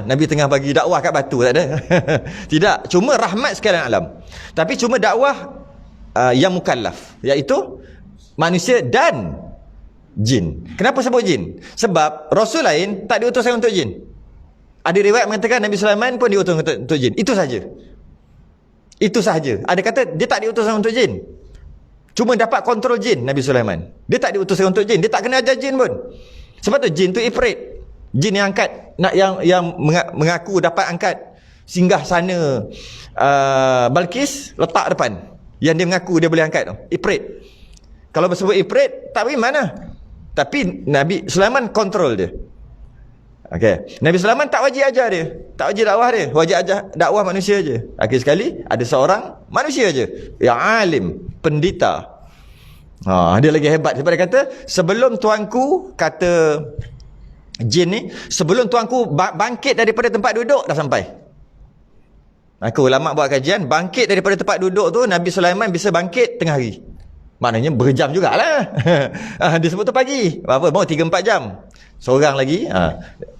Nabi tengah bagi dakwah kat batu, tak ada. Tidak, cuma rahmat sekalian alam. Tapi cuma dakwah yang mukallaf, iaitu manusia dan jin. Kenapa sebut jin? Sebab Rasul lain tak diutuskan untuk jin. Ada riwayat mengatakan Nabi Sulaiman pun diutus untuk jin. Itu saja. Itu sahaja. Ada kata dia tak diutuskan untuk jin. Cuma dapat kontrol jin Nabi Sulaiman. Dia tak diutuskan untuk jin. Dia tak kena ajar jin pun. Sebab tu jin tu ifrit. Jin yang angkat, yang mengaku dapat angkat singgah sana Balkis letak depan. Yang dia mengaku dia boleh angkat tu. Ifrit. Kalau bersebut ifrit, tak pergi mana. Tapi Nabi Sulaiman kontrol dia. Okey, Nabi Sulaiman tak wajib ajar dia, tak wajib dakwah dia, wajib ajar dakwah manusia je. Akhir sekali ada seorang manusia je yang alim, pendeta. Dia lagi hebat sebab dia kata, sebelum tuanku, kata jin ni, sebelum tuanku bangkit daripada tempat duduk dah sampai. Maka ulama buat kajian, bangkit daripada tempat duduk tu Nabi Sulaiman bisa bangkit tengah hari. Maknanya berjam jugalah. Dia sebut tu pagi. Apa? Mau 3-4 jam. Seorang lagi,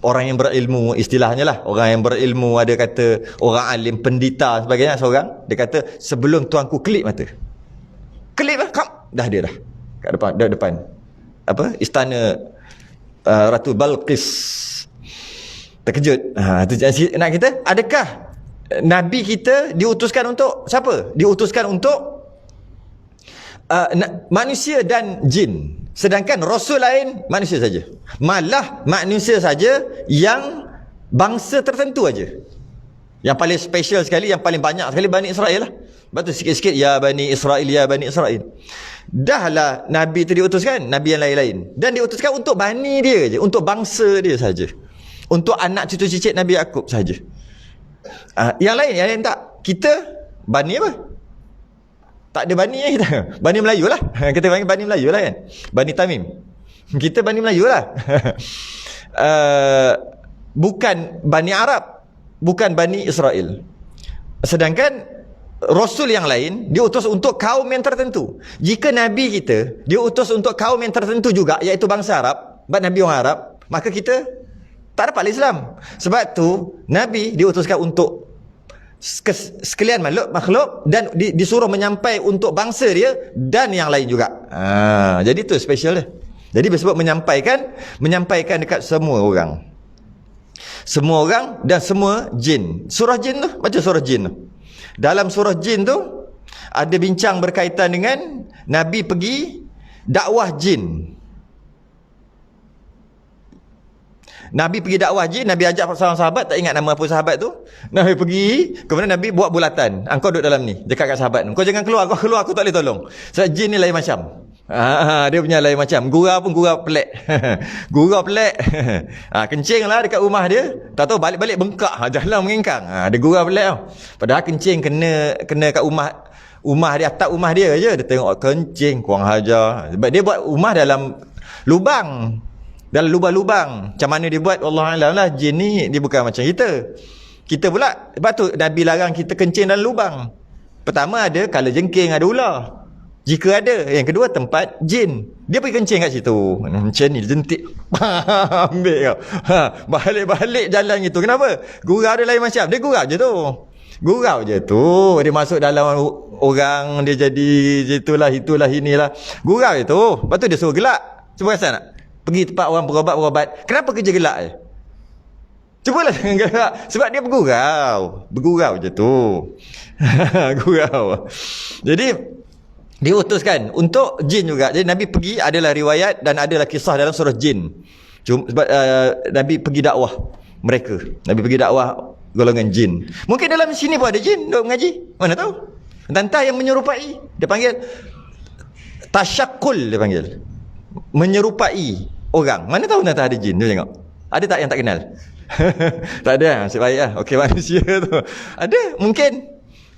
orang yang berilmu, istilahnya lah, orang yang berilmu, ada kata orang alim, pendeta sebagainya, seorang, dia kata sebelum tuanku kelip mata. Kelip lah, dah dia dah. Kat depan. Apa? Istana Ratu Balqis. Terkejut. Nak kita, adakah Nabi kita diutuskan untuk siapa? Diutuskan untuk manusia dan jin. Sedangkan Rasul lain manusia saja. Malah manusia saja yang bangsa tertentu aja. Yang paling special sekali, yang paling banyak sekali Bani Israel lah. Lepas tu sikit-sikit ya Bani Israel, ya Bani Israel. Dahlah Nabi tu diutuskan, Nabi yang lain-lain. Dan diutuskan untuk Bani dia je, untuk bangsa dia saja. Untuk anak cucu cicit Nabi Yaqub saja. Yang lain tak. Kita Bani apa? Tak ada Bani kita. Bani Melayu lah. Kita panggil Bani Melayu lah kan. Bani Tamim. Kita Bani Melayu lah. Bukan Bani Arab. Bukan Bani Israel. Sedangkan Rasul yang lain diutus untuk kaum yang tertentu. Jika Nabi kita diutus untuk kaum yang tertentu juga, iaitu bangsa Arab, Nabi orang Arab, maka kita tak dapat Islam. Sebab tu Nabi diutuskan untuk sekalian makhluk dan disuruh menyampai untuk bangsa dia dan yang lain juga. Jadi tu special dia. Jadi disebut menyampaikan dekat semua orang. Semua orang dan semua jin. Surah jin tu, baca surah jin tu. Dalam surah jin tu ada bincang berkaitan dengan Nabi pergi dakwah jin. Nabi pergi dakwah jin, Nabi ajak seorang sahabat, tak ingat nama apa sahabat tu. Nabi pergi, kemudian Nabi buat bulatan. Engkau duduk dalam ni, dekat kat sahabat. Kau jangan keluar, kau keluar aku tak boleh tolong. Sebab jin ni lain macam. Dia punya lain macam. Gurau pun gurau pelik. Gurau pelik. Kencing lah dekat rumah dia, tak tahu balik-balik bengkak, jalan mengingkang. Dia gurau pelik tau. Padahal kencing kena kat rumah dia, atap rumah dia je. Dia tengok kencing, kurang hajar. Sebab dia buat rumah dalam lubang. Dalam lubang-lubang. Macam mana dia buat, Allah Alam lah. Jin ni dia bukan macam kita. Kita pula, sebab tu Nabi larang kita kencing dalam lubang. Pertama ada kala jengking, ada ular. Jika ada. Yang kedua tempat jin. Dia pergi kencing kat situ. Macam ni jentik. Ambil kau. Balik-balik jalan gitu. Kenapa? Gurau dia lain macam. Dia gurau je tu. Gurau je tu. Dia masuk dalam orang, dia jadi itulah inilah. Gurau je tu. Lepas tu dia suruh gelak. Cuba rasa nak? Pergi tempat orang berobat. Kenapa kerja gelak je? Cubalah jangan gelak. Sebab dia bergurau. Bergurau je tu. Gurau. Jadi diutuskan untuk jin juga. Jadi Nabi pergi, adalah riwayat dan adalah kisah dalam surah jin. Sebab Nabi pergi dakwah mereka. Nabi pergi dakwah golongan jin. Mungkin dalam sini pun ada jin duk mengaji. Mana tahu? Entah yang menyerupai. Dia panggil tasyakul, dia panggil. Menyerupai orang. Mana tahu nanti ada jin. Dia tengok. Ada tak yang tak kenal? Tak ada. Nasib baik lah. Okey, manusia tu. Ada.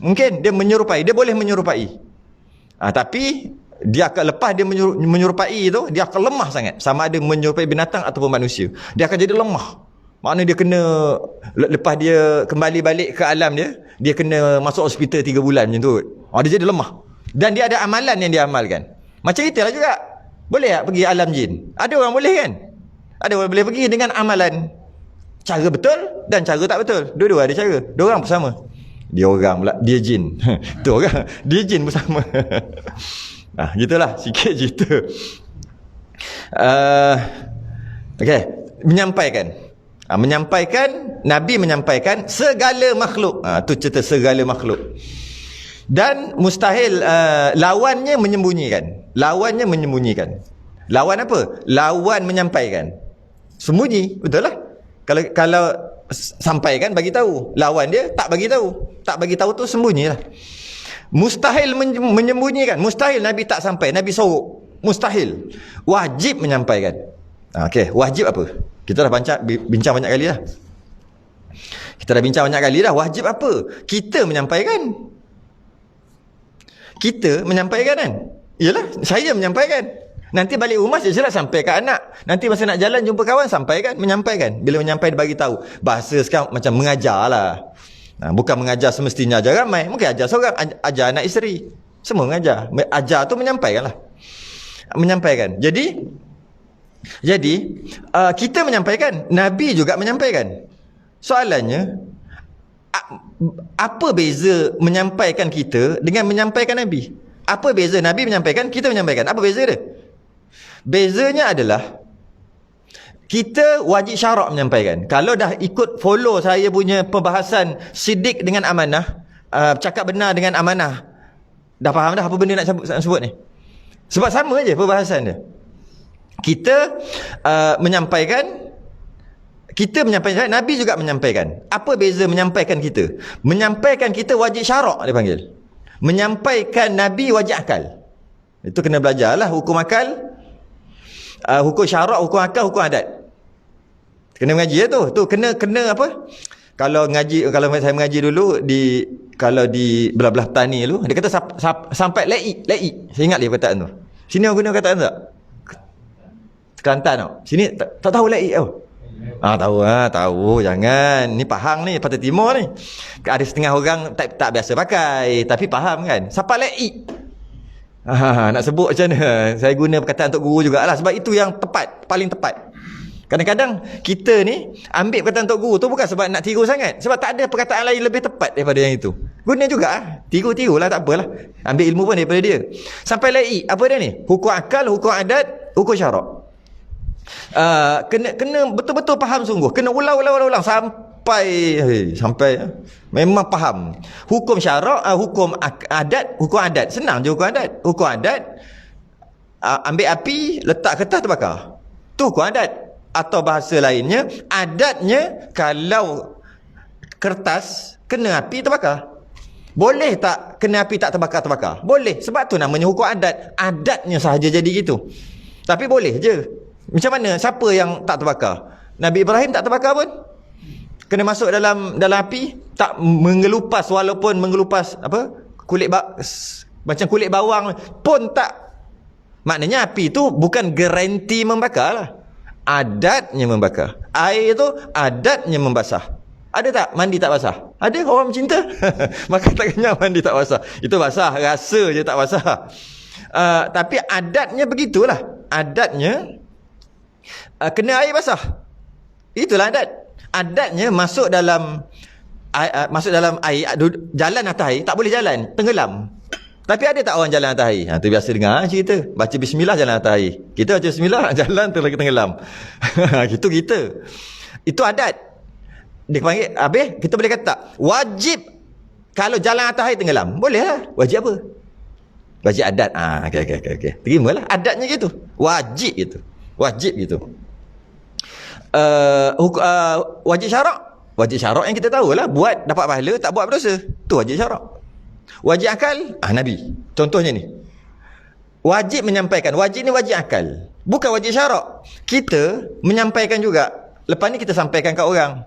Mungkin dia menyerupai. Dia boleh menyerupai. Tapi dia akan, lepas dia menyerupai tu, dia akan lemah sangat. Sama ada menyerupai binatang ataupun manusia. Dia akan jadi lemah. Maknanya dia kena, lepas dia kembali balik ke alam dia kena masuk hospital 3 bulan macam tu. Dia jadi lemah. Dan dia ada amalan yang dia amalkan. Macam kita lah juga. Boleh tak pergi alam jin? Ada orang boleh kan? Ada orang boleh pergi dengan amalan. Cara betul dan cara tak betul. Dua-dua ada cara. Dua orang bersama. Dia orang pula, dia jin. Tu orang, dia jin bersama. Gitulah sikit cerita. Okey, menyampaikan. Menyampaikan, Nabi menyampaikan segala makhluk. Tu cerita segala makhluk. Dan mustahil lawannya menyembunyikan. Lawannya menyembunyikan. Lawan apa? Lawan menyampaikan. Sembunyi, betul lah. Kalau sampaikan bagi tahu, lawan dia tak bagi tahu. Tak bagi tahu tu sembunyilah. Mustahil menyembunyikan. Mustahil Nabi tak sampai, Nabi sorok. Mustahil. Wajib menyampaikan. Okey, wajib apa? Kita dah bincang banyak kali dah. Wajib apa? Kita menyampaikan. Kita menyampaikan kan? Yalah, saya menyampaikan. Nanti balik rumah saya silap sampai ke anak. Nanti masa nak jalan jumpa kawan sampaikan, menyampaikan. Bila menyampaikan bagi tahu. Bahasa sekarang macam mengajar lah. Bukan mengajar semestinya ajar ramai. Mungkin ajar seorang, ajar anak isteri. Semua mengajar. Ajar tu menyampaikan lah. Menyampaikan. Jadi kita menyampaikan, Nabi juga menyampaikan. Soalannya, apa beza menyampaikan kita dengan menyampaikan Nabi? Apa beza Nabi menyampaikan, kita menyampaikan? Apa beza dia? Bezanya adalah kita wajib syarak menyampaikan. Kalau dah ikut follow saya punya perbahasan sidik dengan amanah, cakap benar dengan amanah, dah faham dah apa benda nak sebut ni? Sebab sama je perbahasan dia. Kita menyampaikan, Nabi juga menyampaikan. Apa beza menyampaikan kita? Menyampaikan kita wajib syarak dia panggil. Menyampaikan Nabi wajib akal. Itu kena belajarlah hukum akal, hukum syarak, hukum akal, hukum adat. Kena mengaji tu kena apa? Kalau saya mengaji dulu kalau di belah-belah petani dulu, dia kata sampai lai. Saya ingat dia perkataan tu. Sini orang guna perkataan tak? Kelantan tau. Sini tak tahu lai tau. Tahu. Jangan. Ni Pahang ni, Pantai Timur ni. Ada setengah orang tak biasa pakai, tapi faham kan? Sampai lai. Nak sebut macam mana? Saya guna perkataan untuk guru jugalah, sebab itu yang tepat, paling tepat. Kadang-kadang kita ni ambil perkataan untuk guru tu bukan sebab nak tiru sangat, sebab tak ada perkataan lain lebih tepat daripada yang itu. Guna juga, tiru-tirulah, tak apalah. Ambil ilmu pun daripada dia. Sampai lai, apa dia ni? Hukum akal, hukum adat, hukum syarak. Kena betul-betul faham sungguh. Kena ulang sampai memang faham. Hukum syarak, hukum adat senang je. Hukum adat ambil api, letak kertas, terbakar. Tu hukum adat. Atau bahasa lainnya, adatnya kalau kertas kena api, terbakar. Boleh tak kena api tak terbakar? Boleh. Sebab tu namanya hukum adat. Adatnya sahaja jadi gitu. Tapi boleh je. Macam mana? Siapa yang tak terbakar? Nabi Ibrahim tak terbakar pun. Kena masuk dalam api, tak mengelupas, walaupun mengelupas apa? Macam kulit bawang pun tak. Maknanya api tu bukan garanti membakar lah. Adatnya membakar. Air tu adatnya membasah. Ada tak mandi tak basah? Ada orang mencinta. Maka tak kenyang mandi tak basah. Itu basah, rasa je tak basah. Tapi adatnya begitulah. Adatnya kena air basah. Itulah adat. Adatnya masuk dalam air, jalan atas air, tak boleh jalan, tenggelam. Tapi ada tak orang jalan atas air? Tu biasa dengar cerita. Baca bismillah jalan atas air. Kita baca bismillah jalan terus tenggelam. Gitu kita. Itu adat. Dia panggil, habis kita boleh kata wajib kalau jalan atas air tenggelam. Boleh lah. Wajib apa? Wajib adat. Okey. Terimalah adatnya gitu. Wajib gitu. Wajib syarak. Wajib syarak yang kita tahulah, buat dapat pahala, tak buat berdosa. Tu wajib syarak. Wajib akal, Nabi. Contohnya ni. Wajib menyampaikan. Wajib ni wajib akal. Bukan wajib syarak. Kita menyampaikan juga. Lepas ni kita sampaikan kat orang.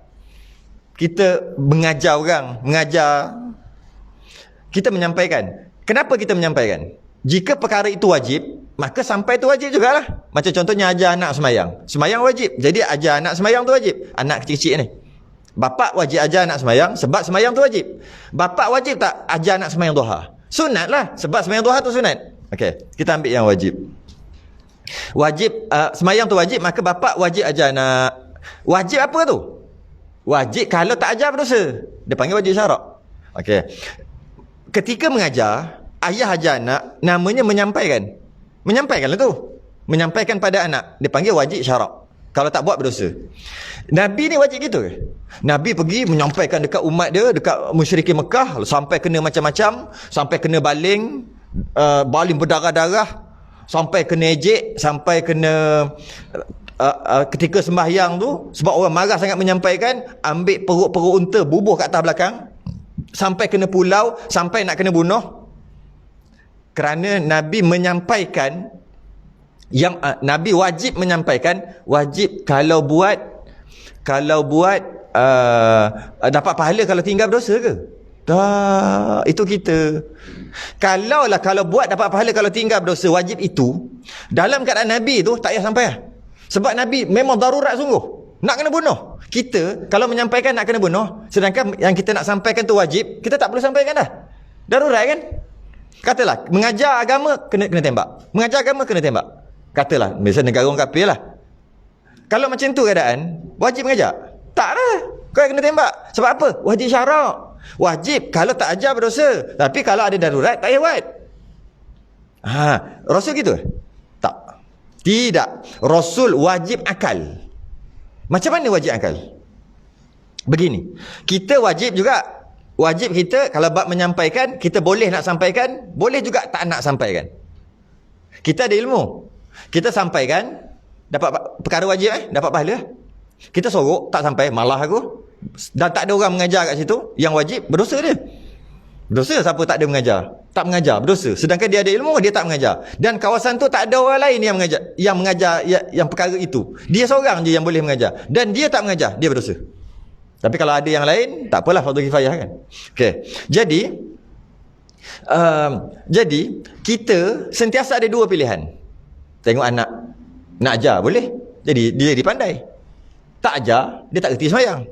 Kita mengajar orang. Kita menyampaikan. Kenapa kita menyampaikan? Jika perkara itu wajib, maka sampai tu wajib jugalah. Macam contohnya ajar anak semayang. Semayang wajib. Jadi ajar anak semayang tu wajib. Anak kecil-kecil ni. Bapak wajib ajar anak semayang sebab semayang tu wajib. Bapak wajib tak ajar anak semayang duha? Sunat lah, sebab semayang duha tu sunat. Okey, kita ambil yang wajib. Semayang tu wajib, maka bapak wajib ajar anak. Wajib apa tu? Wajib kalau tak ajar berdosa. Dia panggil wajib syarak. Okey. Ketika mengajar, ayah ajar anak, namanya menyampaikan. Menyampaikanlah tu. Menyampaikan pada anak. Dia panggil wajib syarak. Kalau tak buat berdosa. Nabi ni wajib gitu ke? Nabi pergi menyampaikan dekat umat dia, dekat musyrikin Mekah, sampai kena macam-macam, sampai kena baling, baling berdarah-darah, sampai kena ejek, sampai kena ketika sembahyang tu, sebab orang marah sangat menyampaikan, ambil perut-perut unta, bubuh kat atas belakang, sampai kena pulau, sampai nak kena bunuh. Kerana Nabi menyampaikan yang Nabi wajib menyampaikan, wajib kalau buat dapat pahala, kalau tinggal berdosa ke? Tak, itu kita. Kalau buat dapat pahala, kalau tinggal berdosa, wajib itu. Dalam keadaan Nabi tu tak payah sampai lah. Sebab Nabi memang darurat sungguh, nak kena bunuh. Kita kalau menyampaikan nak kena bunuh, sedangkan yang kita nak sampaikan tu wajib, kita tak perlu sampaikan dah. Darurat kan? Katalah mengajar agama kena tembak. Mengajar agama kena tembak. Katalah, biasa negara orang kafir lah. Kalau macam tu keadaan, wajib mengajar? Tak lah. Kau kena tembak. Sebab apa? Wajib syarak. Wajib kalau tak ajar berdosa. Tapi kalau ada darurat, tak payah buat. Rasul gitu? Tak. Tidak. Rasul wajib akal. Macam mana wajib akal? Begini. Kita wajib juga. Wajib kita, kalau bab menyampaikan, kita boleh nak sampaikan, boleh juga tak nak sampaikan. Kita ada ilmu. Kita sampaikan, dapat perkara wajib dapat pahala. Kita sorok, tak sampai, malah aku. Dan tak ada orang mengajar kat situ, yang wajib, berdosa dia. Berdosa siapa tak ada mengajar. Tak mengajar, berdosa. Sedangkan dia ada ilmu, dia tak mengajar. Dan kawasan tu tak ada orang lain yang mengajar yang perkara itu. Dia seorang je yang boleh mengajar. Dan dia tak mengajar, dia berdosa. Tapi kalau ada yang lain, tak apalah, fardu kifayah kan. Okey. Jadi kita sentiasa ada dua pilihan. Tengok anak nak ajar boleh, jadi dia jadi pandai. Tak ajar, dia tak kerti sembahyang.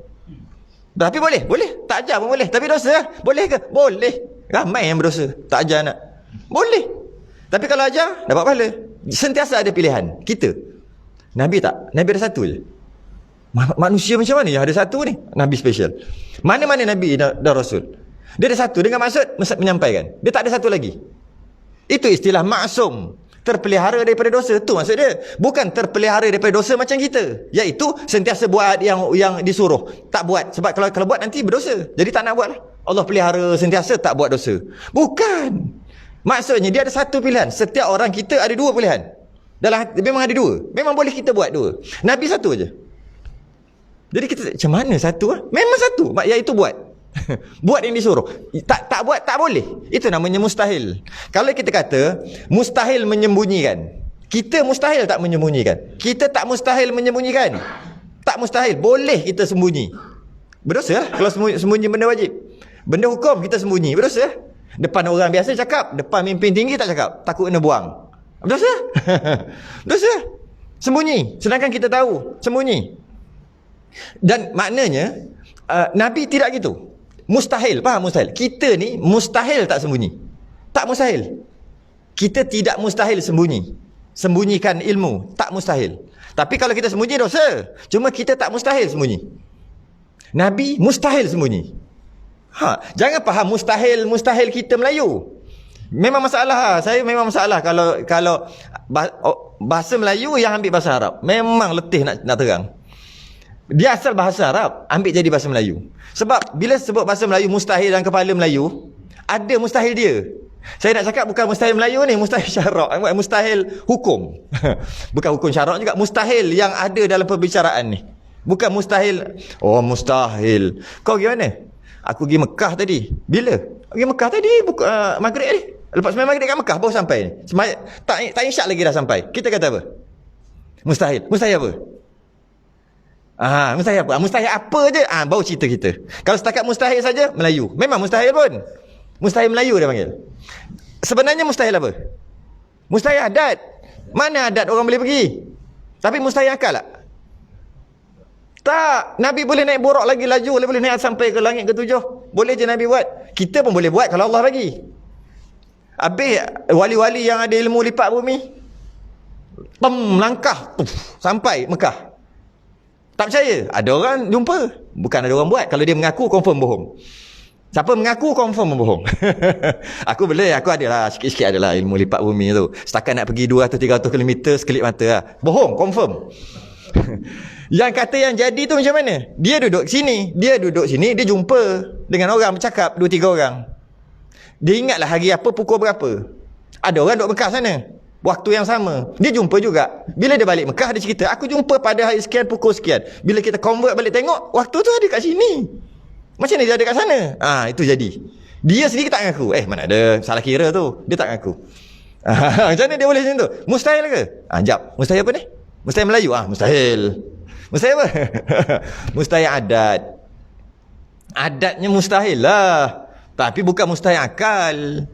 Tapi boleh, tak ajar pun boleh. Tapi dosa boleh ke? Boleh. Ramai yang berdosa tak ajar anak. Boleh. Tapi kalau ajar dapat pahala. Sentiasa ada pilihan. Kita, Nabi tak. Nabi ada satu je. Manusia macam mana yang ada satu ni? Nabi special. Mana-mana Nabi dan Rasul, dia ada satu dengan maksud menyampaikan. Dia tak ada satu lagi. Itu istilah maksum, terpelihara daripada dosa. Tu maksud dia. Bukan terpelihara daripada dosa macam kita, iaitu sentiasa buat yang disuruh. Tak buat. Sebab kalau buat nanti berdosa. Jadi tak nak buat lah. Allah pelihara sentiasa tak buat dosa. Bukan. Maksudnya dia ada satu pilihan. Setiap orang kita ada dua pilihan. Memang ada dua. Memang boleh kita buat dua. Nabi satu aja. Jadi kita macam mana satu? Memang satu, iaitu buat. Buat yang disuruh. Tak buat tak boleh. Itu namanya mustahil. Kalau kita kata mustahil menyembunyikan, kita mustahil tak menyembunyikan. Kita tak mustahil menyembunyikan. Tak mustahil. Boleh kita sembunyi. Berdosa lah kalau sembunyi benda wajib. Benda hukum kita sembunyi. Berdosa lah. Depan orang biasa cakap, depan pemimpin tinggi tak cakap, takut kena buang. Berdosa. Berdosa. Sembunyi. Sedangkan kita tahu sembunyi. Dan maknanya Nabi tidak gitu. Mustahil, faham mustahil? Kita ni mustahil tak sembunyi. Tak mustahil. Kita tidak mustahil sembunyi. Sembunyikan ilmu, tak mustahil. Tapi kalau kita sembunyi dosa. Cuma kita tak mustahil sembunyi. Nabi mustahil sembunyi. Jangan faham mustahil kita Melayu. Memang masalah. Saya memang masalah kalau bahasa Melayu yang ambil bahasa Arab. Memang letih nak terang. Dia asal bahasa Arab, ambil jadi bahasa Melayu. Sebab bila sebut bahasa Melayu mustahil dalam kepala Melayu, ada mustahil dia. Saya nak cakap bukan mustahil Melayu ni, mustahil syarak, mustahil hukum. Bukan hukum syarak juga, mustahil yang ada dalam perbicaraan ni. Bukan mustahil, oh mustahil. Kau pergi mana? Aku pergi Mekah tadi. Bila? Pergi Mekah tadi, maghrib ni. Lepas sembahyang maghrib kat Mekah baru sampai ni. Tak insyak lagi dah sampai. Kita kata apa? Mustahil. Mustahil apa? Mustahil apa? Mustahil apa je? Baru cerita kita. Kalau setakat mustahil saja, Melayu. Memang mustahil pun. Mustahil Melayu dia panggil. Sebenarnya mustahil apa? Mustahil adat. Mana adat orang boleh pergi? Tapi mustahil akal tak? Tak. Nabi boleh naik borok lagi laju, boleh naik sampai ke langit ke-7. Boleh je Nabi buat. Kita pun boleh buat kalau Allah bagi. Habis wali-wali yang ada ilmu lipat bumi, langkah sampai Mekah. Tak percaya? Ada orang jumpa. Bukan ada orang buat. Kalau dia mengaku, confirm bohong. Siapa mengaku, confirm bohong. Aku adalah, sikit-sikit adalah ilmu lipat bumi tu. Setakat nak pergi 200-300 km, sekelip mata lah. Bohong, confirm. Yang kata yang jadi tu macam mana? Dia duduk sini, dia jumpa dengan orang, bercakap 2-3 orang. Dia ingatlah hari apa, pukul berapa. Ada orang duduk Mekah sana, waktu yang sama. Dia jumpa juga. Bila dia balik Mekah, dia cerita, aku jumpa pada hari sekian, pukul sekian. Bila kita convert balik tengok, waktu tu ada kat sini. Macam mana dia ada kat sana? Itu jadi. Dia sendiri tak mengaku. Mana ada, salah kira tu. Dia tak mengaku. Macam mana dia boleh macam tu? Mustahil ke? Sekejap. Mustahil apa ni? Mustahil Melayu? Mustahil. Mustahil apa? Mustahil adat. Adatnya mustahil lah. Tapi bukan mustahil akal.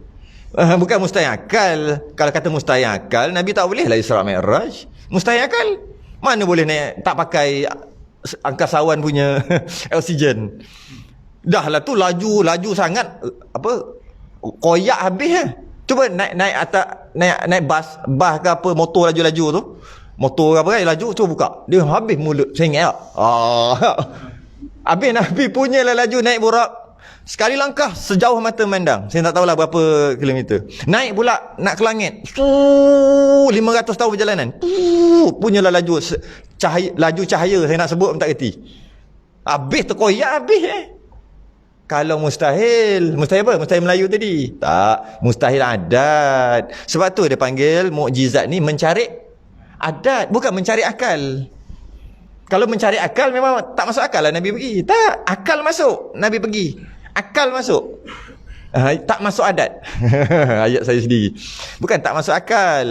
Bukan mustahil akal. Kalau kata mustahil akal, Nabi tak boleh lah Isra Mi'raj. Mustahil akal. Mana boleh naik, tak pakai angkasawan punya oksigen. Dah lah tu laju sangat, koyak habis. Cuba naik atas, naik bas ke apa, motor laju-laju tu. Motor apa kan laju, cuba buka. Dia habis mulut, saya ingat tak? Habis Nabi punya lah laju naik borak. Sekali langkah sejauh mata memandang. Saya tak tahulah berapa kilometer. Naik pula nak ke langit. 500 tahun perjalanan. Punyalah laju cahaya saya nak sebut pun tak kerti. Habis terkoyak habis. Kalau mustahil apa? Mustahil Melayu tadi. Tak, mustahil adat. Sebab tu dia panggil mukjizat ni mencari adat, bukan mencari akal. Kalau mencari akal memang tak masuk akal lah Nabi pergi. Tak, akal masuk, Nabi pergi. Akal masuk. Tak masuk adat. Ayat saya sendiri. Bukan tak masuk akal.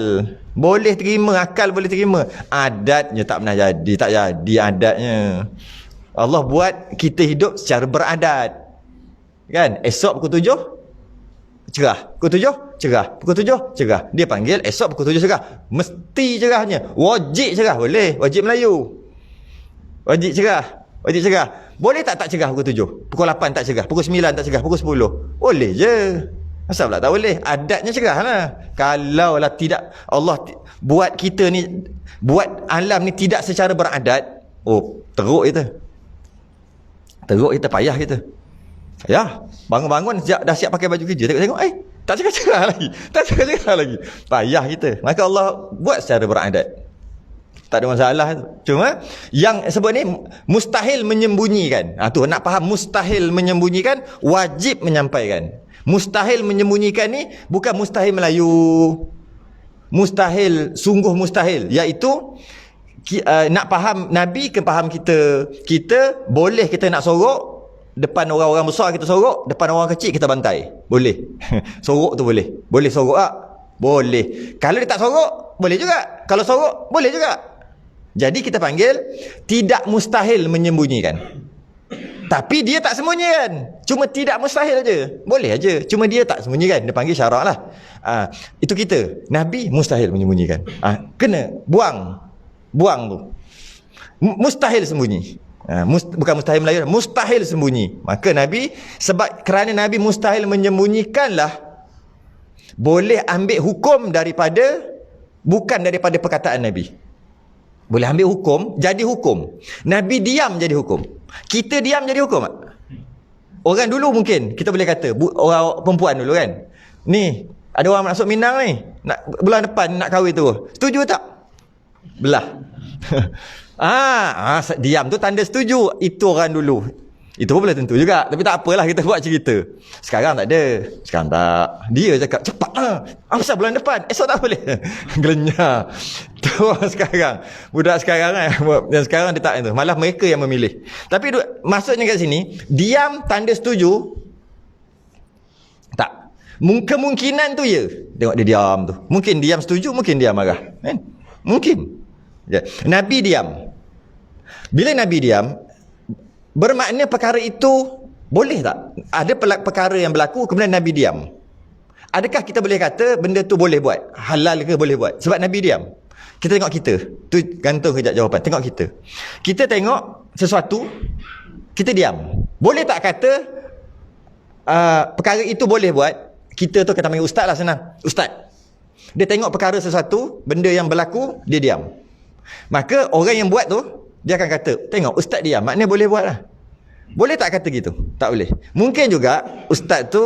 Boleh terima, akal boleh terima. Adatnya tak pernah jadi, tak jadi adatnya. Allah buat kita hidup secara beradat. Kan? Esok pukul 7 cerah, pukul 7 cerah, pukul 7 cerah. Dia panggil esok pukul 7 cerah. Mesti cerahnya. Wajib cerah, boleh. Wajib Melayu. Wajib cerah. Wajib cerah. Boleh tak cerah pukul 7? Pukul 8 tak cerah, pukul 9 tak cerah, pukul 10? Boleh je. Asal pula tak boleh? Adatnya cerah lah. Kalau lah tidak, Allah buat kita ni, buat alam ni tidak secara beradat, teruk kita. Teruk kita, payah kita. Ya, bangun-bangun dah siap pakai baju kerja, tengok tak cerah lagi. Tak cerah lagi. Payah kita. Maka Allah buat secara beradat. Tak ada masalah. Cuma yang sebut ni mustahil menyembunyikan. Tu nak faham, mustahil menyembunyikan, wajib menyampaikan. Mustahil menyembunyikan ni bukan mustahil Melayu. Mustahil, sungguh mustahil, iaitu nak faham Nabi ke faham kita. Kita boleh, kita nak sorok depan orang-orang besar kita sorok, depan orang kecil kita bantai. Boleh. Sorok tu boleh. Boleh sorok tak? Boleh. Kalau dia tak sorok, boleh juga. Kalau sorok, boleh juga. Jadi kita panggil tidak mustahil menyembunyikan. Tapi dia tak sembunyikan. Cuma tidak mustahil aja. Boleh aja. Cuma dia tak sembunyikan. Dia panggil syarak lah. Itu kita. Nabi mustahil menyembunyikan. Kena buang. Buang tu. Mustahil sembunyi. Bukan mustahil Melayu, mustahil sembunyi. Maka Nabi, sebab kerana Nabi mustahil menyembunyikanlah, boleh ambil hukum daripada, bukan daripada perkataan Nabi. Boleh ambil hukum, jadi hukum. Nabi diam jadi hukum. Kita diam jadi hukum tak? Orang dulu mungkin kita boleh kata, orang perempuan dulu kan, ni ada orang masuk Minang ni, bulan depan nak kahwin tu, setuju tak? Belah. Diam tu tanda setuju. Itu orang dulu. Itu pun boleh tentu juga. Tapi tak apalah, kita buat cerita. Sekarang tak ada. Sekarang tak. Dia cakap cepat lah. Asal bulan depan, esok tak boleh. Gelenyar. Tu sekarang. Budak sekarang dan sekarang dia tak itu. Malah mereka yang memilih. Tapi maksudnya kat sini, diam tanda setuju. Tak. Kemungkinan tu ya. Tengok dia diam tu. Mungkin diam setuju, mungkin diam marah. Kan? Mungkin. Nabi diam. Bila Nabi diam, bermakna perkara itu boleh tak? Ada perkara yang berlaku kemudian Nabi diam. Adakah kita boleh kata benda tu boleh buat? Halal ke boleh buat? Sebab Nabi diam. Kita tengok kita. Tu gantung kejap jawapan. Tengok kita. Kita tengok sesuatu, kita diam. Boleh tak kata perkara itu boleh buat? Kita tu kata panggil ustaz lah, senang. Ustaz. Dia tengok perkara sesuatu, benda yang berlaku, dia diam. Maka orang yang buat tu, dia akan kata, tengok ustaz diam, maknanya boleh buat lah. Boleh tak kata gitu? Tak boleh. Mungkin juga ustaz tu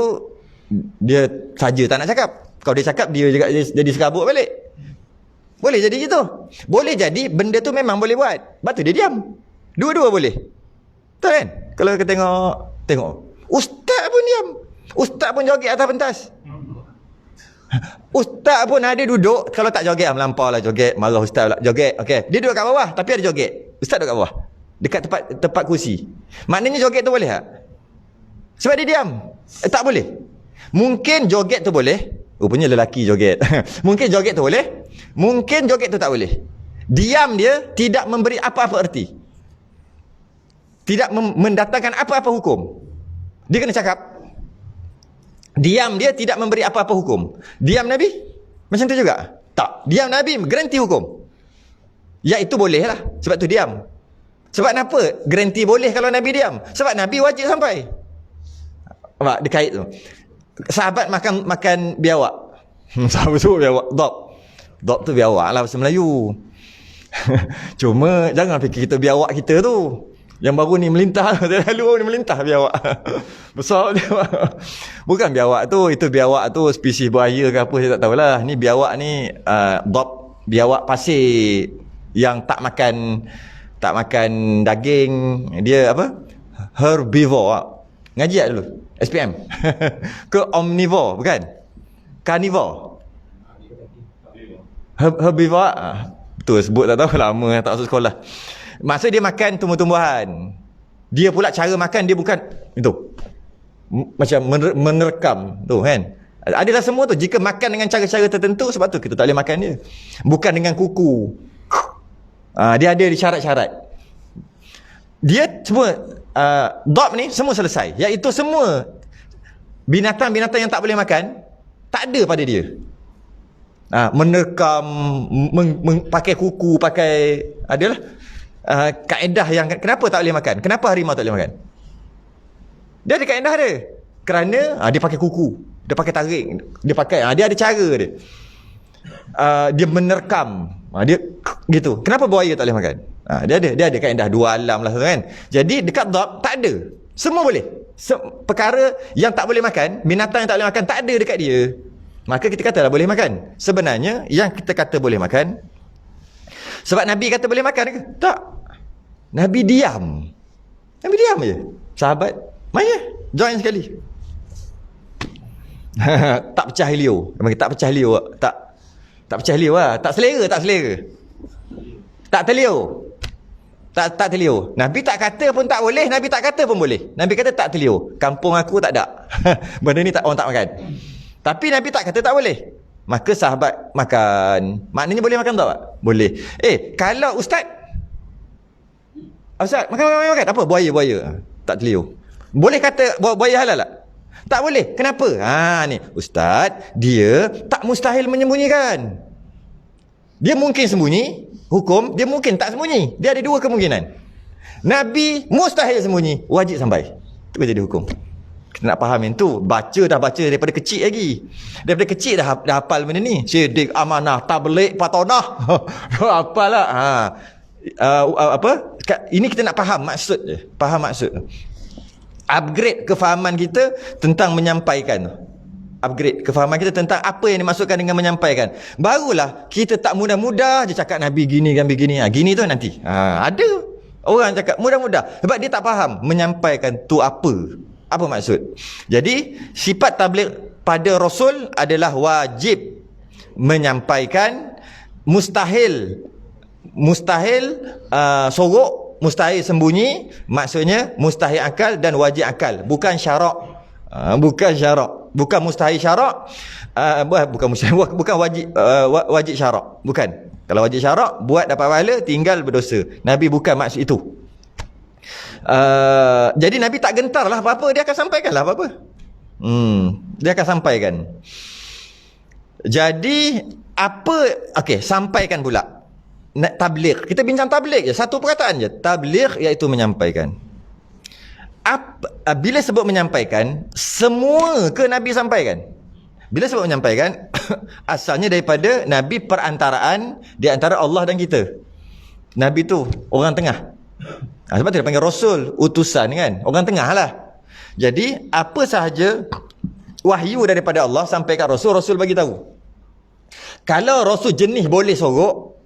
dia saja tak nak cakap. Kalau dia cakap, dia juga jadi serabut balik. Boleh jadi gitu. Boleh jadi benda tu memang boleh buat. Lepas tu dia diam. Dua-dua boleh. Betul kan? Kalau kita tengok ustaz pun diam. Ustaz pun joget atas pentas. Ustaz pun ada duduk. Kalau tak joget, melampau lah joget. Marah ustaz lah joget. Okay. Dia duduk kat bawah, tapi ada joget. Ustaz duduk kat bawah, dekat tempat kursi. Maknanya joget tu boleh tak? Sebab dia diam. Tak boleh. Mungkin joget tu boleh. Rupanya lelaki joget. Mungkin joget tu boleh. Mungkin joget tu tak boleh. Diam dia tidak memberi apa-apa erti. Tidak mendatangkan apa-apa hukum. Dia kena cakap. Diam dia tidak memberi apa-apa hukum. Diam Nabi macam tu juga? Tak. Diam Nabi garanti hukum. Iaitu boleh lah. Sebab tu diam. Sebab kenapa garanti boleh kalau Nabi diam? Sebab Nabi wajib sampai. Nampak dia kait tu. Sahabat makan biawak. Sahabat tu biawak. Dop tu biawak lah bahasa Melayu. Cuma jangan fikir kita biawak kita tu. Yang baru ni melintah. Lalu ni melintah biawak. Besar biawak. Bukan biawak tu. Itu biawak tu spesies buaya ke apa, saya tak tahulah. Ni biawak ni dop, biawak pasir yang tak makan daging. Dia apa? Herbivore. Ngaji tak dulu? SPM. Ke omnivore, bukan? Carnivore. Herbivore. Betul sebut tak tahu, lama tak masuk sekolah. Maksud dia makan tumbuh-tumbuhan. Dia pula cara makan dia bukan itu. Macam menerkam tu kan. Adalah semua tu jika makan dengan cara-cara tertentu, sebab tu kita tak boleh makan dia. Bukan dengan kuku. Dia ada syarat-syarat. Dia semua dog ni semua selesai. Iaitu semua binatang-binatang yang tak boleh makan tak ada pada dia. Menerkam, pakai kuku, pakai adalah kaedah yang kenapa tak boleh makan. Kenapa harimau tak boleh makan? Dia ada kaedah dia. Kerana dia pakai kuku, dia pakai tarik, dia ada cara dia. Dia menerkam, dia gitu. Kenapa buaya tak boleh makan? Dia ada kaedah dua alam lah kan. Jadi dekat dhab tak ada. Semua boleh. Perkara yang tak boleh makan, binatang yang tak boleh makan tak ada dekat dia. Maka kita katalah boleh makan. Sebenarnya yang kita kata boleh makan sebab Nabi kata boleh makan ke? Tak. Nabi diam. Nabi diam je. Sahabat, maya join sekali. Tak pecah liu. Tak pecah liu. Tak pecah liu lah. Tak selera. Tak terliu. Tak terliu. Nabi tak kata pun tak boleh, Nabi tak kata pun boleh. Nabi kata tak terliu. Kampung aku tak ada. Benda ni orang tak makan. Tapi Nabi tak kata tak boleh. Maka sahabat makan. Maknanya boleh makan tak? Boleh. Kalau ustaz makan. Apa? Buaya. Tak terliu. Boleh kata buaya halal tak? Tak boleh. Kenapa? Ni ustaz, dia tak mustahil menyembunyikan. Dia mungkin sembunyi hukum, dia mungkin tak sembunyi. Dia ada dua kemungkinan. Nabi mustahil sembunyi, wajib sampai. Itu jadi hukum. Kita nak faham yang tu. Baca daripada kecil lagi. Daripada kecil dah hafal benda ni. Syidik, amanah, tabligh, patonah. Hafal lah. Ini kita nak faham maksud je. Faham maksud. Upgrade kefahaman kita tentang menyampaikan. Upgrade kefahaman kita tentang apa yang dimaksudkan dengan menyampaikan. Barulah kita tak mudah-mudah je cakap Nabi gini kan begini. Gini tu nanti. Ada orang cakap mudah-mudah. Sebab dia tak faham menyampaikan tu apa. Apa maksud? Jadi sifat tabligh pada Rasul adalah wajib menyampaikan, mustahil sorok, mustahil sembunyi, maksudnya mustahil akal dan wajib akal, bukan syarak. Bukan mustahil syarak, bukan wajib syarak, bukan. Kalau wajib syarak buat dapat pahala, tinggal berdosa. Nabi bukan maksud itu. Jadi Nabi tak gentar lah apa-apa, dia akan sampaikan lah apa-apa. Dia akan sampaikan. Jadi sampaikan pula. Tabligh. Kita bincang tabligh je, satu perkataan je. Tabligh iaitu menyampaikan. Bila sebut menyampaikan, semua ke Nabi sampaikan? Bila sebut menyampaikan, asalnya daripada Nabi perantaraan di antara Allah dan kita. Nabi tu orang tengah. Sebab tu dia panggil Rasul, utusan kan, orang tengah lah. Jadi apa sahaja wahyu daripada Allah sampai kat Rasul, Rasul bagi tahu. Kalau Rasul jenis boleh sorok,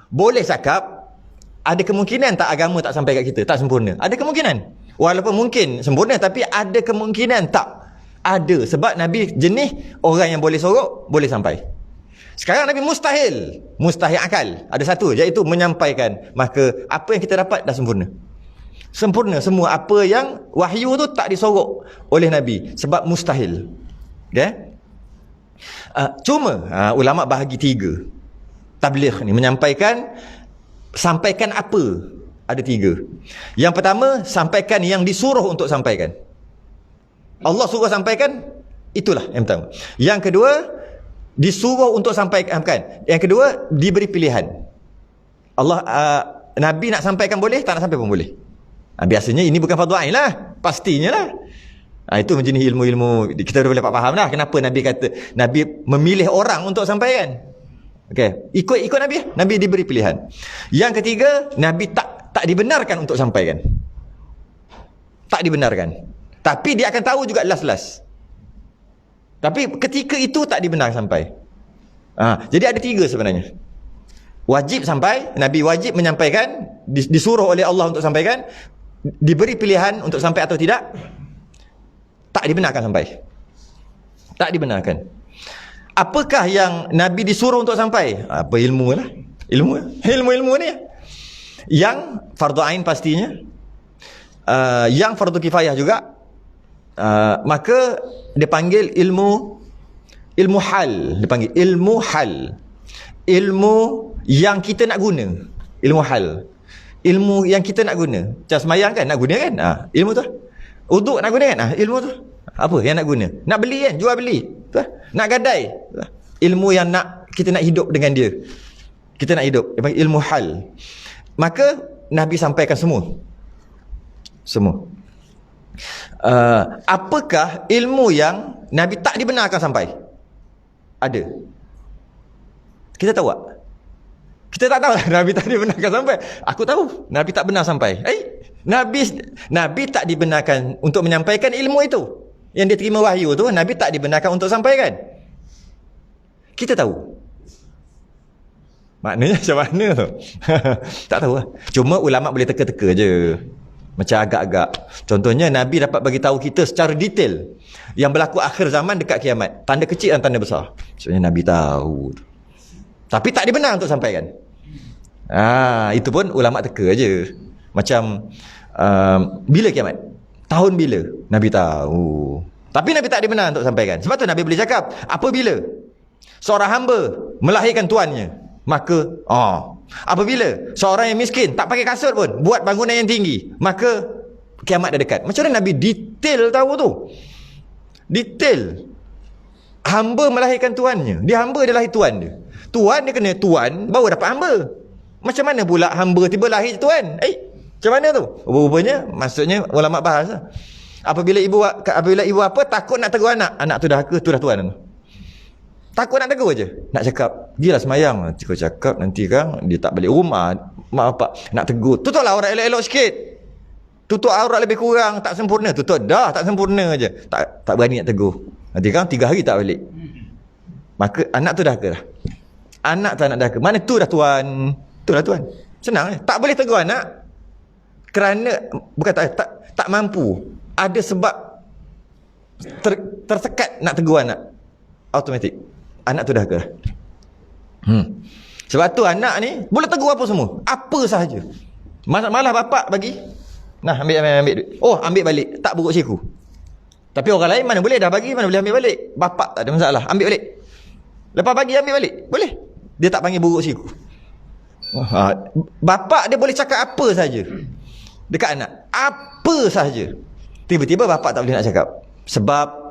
boleh cakap, ada kemungkinan tak agama tak sampai kat kita, tak sempurna? Ada kemungkinan. Walaupun mungkin sempurna, tapi ada kemungkinan tak? Ada. Sebab Nabi jenis orang yang boleh sorok, boleh sampai. Sekarang Nabi mustahil akal. Ada satu, iaitu menyampaikan. Maka apa yang kita dapat dah sempurna. Sempurna semua apa yang wahyu tu tak disorok oleh Nabi. Sebab mustahil. Okay? Cuma ulama' bahagi 3. Tabligh ni sampaikan apa? Ada 3. Yang pertama, sampaikan yang disuruh untuk sampaikan. Allah suruh sampaikan, itulah yang pertama. Yang kedua, disuruh untuk sampaikan. Yang kedua, diberi pilihan. Allah Nabi nak sampaikan boleh, tak nak sampai pun boleh. Biasanya ini bukan fardu ain lah, pastinya lah. Itu menjenis ilmu-ilmu kita dah boleh faham dah kenapa Nabi kata Nabi memilih orang untuk sampaikan. Okey, ikut Nabi diberi pilihan. Yang ketiga, Nabi tak dibenarkan untuk sampaikan. Tak dibenarkan. Tapi dia akan tahu juga last. Tapi ketika itu tak dibenarkan sampai. Jadi ada 3 sebenarnya. Wajib sampai, Nabi wajib menyampaikan, disuruh oleh Allah untuk sampaikan, diberi pilihan untuk sampai atau tidak, tak dibenarkan sampai. Tak dibenarkan. Apakah yang Nabi disuruh untuk sampai? Apa ilmu lah. Ilmu ni. Yang fardu ain pastinya. Yang fardu kifayah juga. Maka dia panggil ilmu hal. Dia panggil ilmu hal. Ilmu yang kita nak guna. Ilmu hal. Ilmu yang kita nak guna. Macam semayang kan, nak guna kan? Ilmu tu. Uduk nak guna kan? Ilmu tu. Apa yang nak guna? Nak beli kan? Jual beli. Nak gadai. Ilmu yang kita nak hidup dengan dia. Kita nak hidup. Dia panggil ilmu hal. Maka Nabi sampaikan semua. Apakah ilmu yang Nabi tak dibenarkan sampai? Ada. Kita tahu tak? Kita tak tahu Nabi tak dibenarkan sampai. Aku tahu Nabi tak benar sampai. Nabi tak dibenarkan untuk menyampaikan ilmu itu. Yang dia terima wahyu tu, Nabi tak dibenarkan untuk sampaikan. Kita tahu. Maknanya macam mana tu? Tak tahu lah. Cuma ulama' boleh teka-teka je. Macam agak-agak. Contohnya Nabi dapat bagi tahu kita secara detail yang berlaku akhir zaman dekat kiamat. Tanda kecil dan tanda besar. Maksudnya Nabi tahu. Tapi tak dibenar untuk sampaikan. Itu pun ulama' teka je. Macam bila kiamat? Tahun bila? Nabi tahu. Tapi Nabi tak dibenar untuk sampaikan. Sebab tu Nabi boleh cakap, apabila seorang hamba melahirkan tuannya, maka apabila seorang yang miskin tak pakai kasut pun, buat bangunan yang tinggi, maka kiamat dah dekat. Macam mana Nabi detail tahu tu? Detail. Hamba melahirkan tuannya. Dia hamba, dia lahir tuan dia. Tuan dia kena tuan, baru dapat hamba. Macam mana pula hamba tiba lahir tuan? Macam mana tu? Rupanya, maksudnya ulama' bahas lah. Apabila ibu apa takut nak tegur anak tu dah ke, tu dah tuan tu. Takut nak tegur je. Nak cakap, gilah semayang. Nanti kau cakap, nanti kan dia tak balik rumah. Mak bapak nak tegur. Tutuplah aurat elok-elok sikit. Tutup aurat lebih kurang, tak sempurna. Tutup dah, tak sempurna je. Tak berani nak tegur. Nanti kan 3 hari tak balik. Maka anak tu dah ke dah. Anak tak nak dah ke. Mana tu dah tuan. Tu dah tuan. Senang eh. Tak boleh tegur anak. Kerana, bukan tak mampu. Ada sebab tersekat nak tegur anak. Automatik. Anak tu dah ke dah. Sebab tu anak ni boleh tegur apa semua. Apa sahaja. Malah bapak bagi. Nah, ambil duit. Ambil balik. Tak buruk siku. Tapi orang lain mana boleh dah bagi, mana boleh ambil balik. Bapak tak ada masalah. Ambil balik. Lepas bagi ambil balik. Boleh. Dia tak panggil buruk siku. Bapak dia boleh cakap apa sahaja dekat anak. Apa sahaja. Tiba-tiba bapak tak boleh nak cakap. Sebab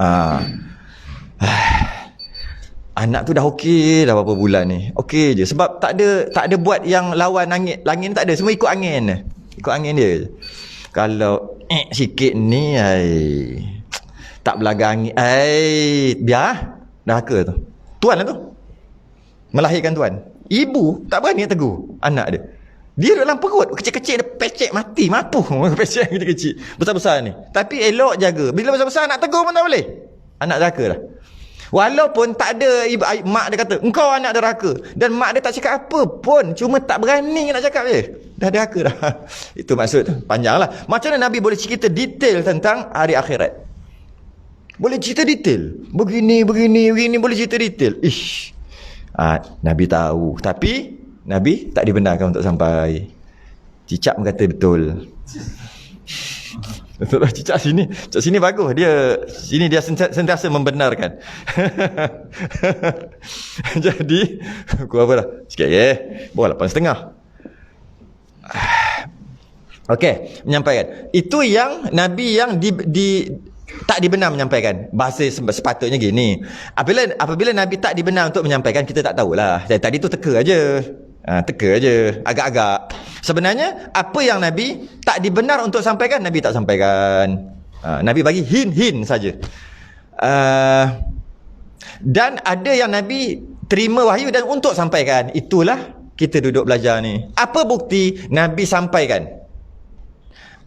anak tu dah okey dah berapa bulan ni. Okey je. Sebab tak ada buat yang lawan angin. Langit tak ada. Semua ikut angin. Ikut angin dia. Kalau sikit ni tak belaga angin. Biar dah ke tu. Tuan lah tu. Melahirkan tuan. Ibu tak berani nak tegur anak dia. Dia duduk dalam perut, kecil-kecil dia pecek mati, mampu pecek kecil-kecil. Besar-besar ni. Tapi elok jaga. Bila besar-besar nak tegur pun tak boleh. Anak deraka lah. Walaupun tak ada mak dia kata, engkau anak deraka. Dan mak dia tak cakap apa pun. Cuma tak berani nak cakap je. Dah deraka dah. Itu maksud. Panjang lah. Macam mana Nabi boleh cerita detail tentang hari akhirat? Boleh cerita detail. Begini boleh cerita detail. Ish. Nabi tahu. Tapi Nabi tak dibenarkan untuk sampai. Cicak pun kata betul. Betul lah, cicak sini bagus. Dia sentiasa membenarkan. Jadi aku apa dah? Sikit bawa 8.5. Okey, menyampaikan. Itu yang Nabi yang tak dibenar menyampaikan. Bahasa sepatutnya gini. Apabila Nabi tak dibenar untuk menyampaikan, kita tak tahulah. Tadi tu teka aja. Agak-agak. Sebenarnya apa yang Nabi tak dibenar untuk sampaikan, Nabi tak sampaikan. Nabi bagi hin saja. Dan ada yang Nabi terima wahyu dan untuk sampaikan. Itulah kita duduk belajar ni. Apa bukti Nabi sampaikan